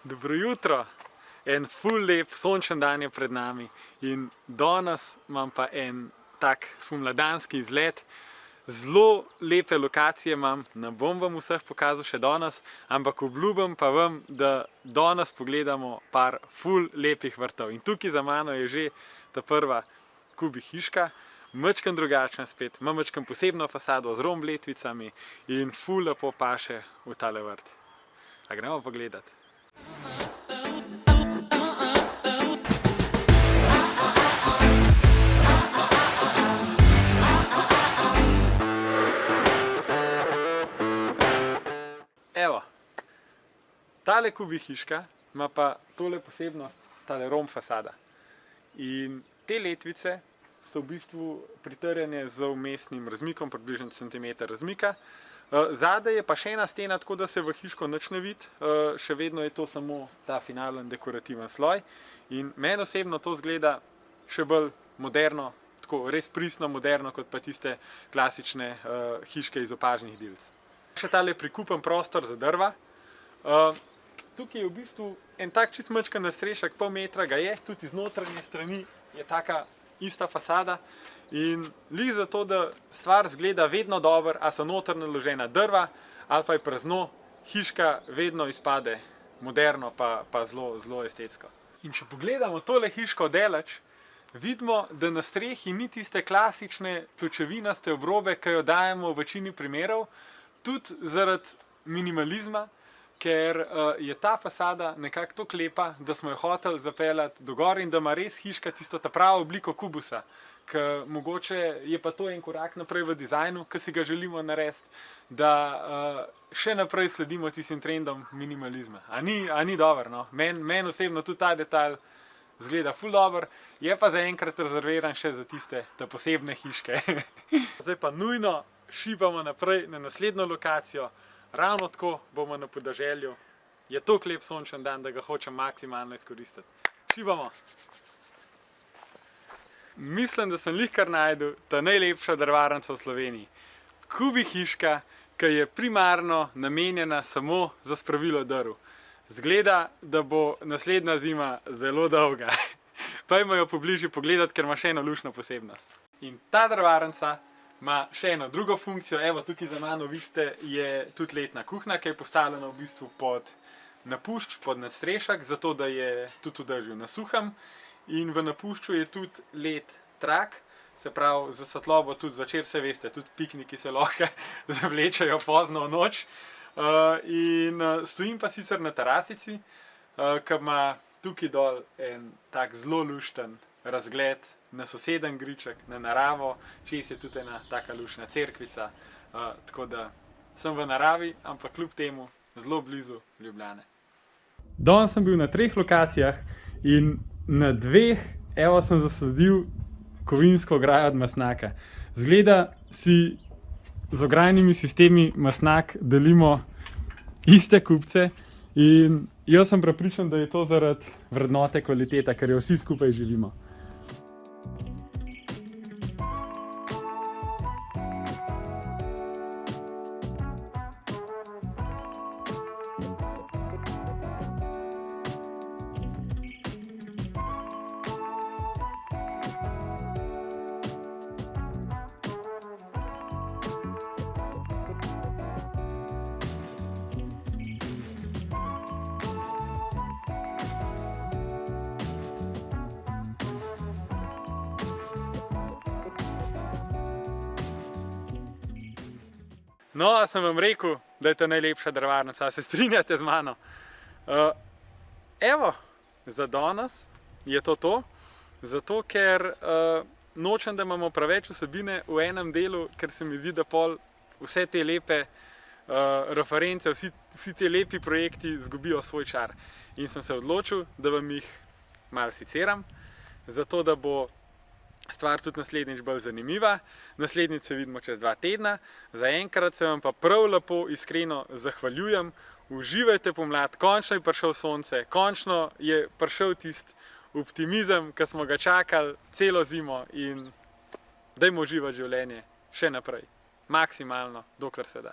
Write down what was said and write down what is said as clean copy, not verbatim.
Dobro jutro, en ful lep sončen dan je pred nami in danes imam pa en tak spomladanski izlet. Zelo lepe lokacije imam, ne bom vam vseh pokazal še danes, ampak obljubim pa vam, da danes pogledamo par ful lepih vrtov. In tukaj za mano je že ta prva kubi hiška, majčkeno drugačna spet, ima majčkeno posebno fasado z rombletvicami in ful lepo paše v tale vrt. A gremo pogledat. Evo, tale kubi hiška ima pa tole posebnost, tale romb fasada. In te letvice so v bistvu pritrjene z vmesnim razmikom, približno centimeter razmika. Zadaj je pa še ena stena, tako da se v hiško nič ne vidi, še vedno je to samo ta finalen dekorativen sloj. In meni osebno to izgleda še bolj moderno, tako res pristno moderno, kot pa tiste klasične hiške iz opažnih dilc. Še tale prikupen prostor za drva. Tukaj je v bistvu en tak čist majčken nadstrešek, pol metra ga je, tudi iz notranje strani je taka ista fasada. In glih zato, da stvar izgleda vedno dobro, a so noter naložena drva ali pa je prazno, hiška vedno izpade moderno pa zelo estetsko. In če pogledamo tole hiško daleč, vidimo, da na strehi ni tiste klasične pločevinaste obrobe, ki jo dajemo v večini primerov, tudi zaradi minimalizma, ker je ta fasada nekako tako lepa, da smo jo hoteli zapeljati do gor in da ima res hiška tisto ta pravo obliko kubusa. Ker mogoče je pa to en korak naprej v dizajnu, ki si ga želimo narediti, da še naprej sledimo tistim trendom minimalizma. A ni dobro, no? Meni osebno tudi ta detalj izgleda ful dobro, je pa zaenkrat rezerviran še za tiste ta posebne hiške. Zdaj pa nujno šibamo naprej na naslednjo lokacijo, ravno tako bomo na podeželju. Je toliko lep sončen dan, da ga hočem maksimalno izkoristiti. Šibamo! Mislim, da sem lihkar našel ta najlepša drvarnica v Sloveniji. Kubi hiška, ki je primarno namenjena samo za spravilo drv. Zgleda, da bo naslednja zima zelo dolga. Pojdimo jo pobližje pogledati, ker ima še eno luštno posebnost. In ta drvarnica ima še eno drugo funkcijo. Evo, tukaj za mano vidite, je tudi letna kuhinja, ki je postavljena v bistvu pod napušč, pod nadstrešek, zato da je tudi vdržal na suhem. In v napušču je tudi led trak, se pravi za svetlobo tudi zvečer, se veste, tudi pikniki se lahko zavlečajo pozno v noč. In stojim pa sicer na terasici, ki ima tukaj dol en tak zelo lušten razgled na soseden griček, na naravo, čez je tudi ena taka luštna cerkvica, tako da sem v naravi, ampak kljub temu zelo blizu Ljubljane. Danes sem bil na 3 lokacijah in na 2, evo, sem zasledil kovinsko ograjo od Mastnaka. Zgleda si z ograjnimi sistemi Mastnak delimo iste kupce in jaz sem prepričan, da je to zaradi vrednote kvaliteta, ker jo vsi skupaj živimo. No, sem vam rekel, da je to najlepša drvarnica, se strinjate z mano? Evo, za danes je to, zato ker nočem, da imamo preveč vsebine v enem delu, ker se mi zdi, da pol vse te lepe reference, vsi te lepi projekti izgubijo svoj čar. In sem se odločil, da vam jih malo siciram, zato da bo stvar tudi naslednjič bolj zanimiva. Naslednjič se vidimo čez 2 tedna. Zaenkrat se vam pa prav lepo iskreno zahvaljujem. Uživajte pomlad, končno je prišel sonce, končno je prišel tisti optimizem, ki smo ga čakali celo zimo in dajmo uživati življenje še naprej. Maksimalno, dokler se da.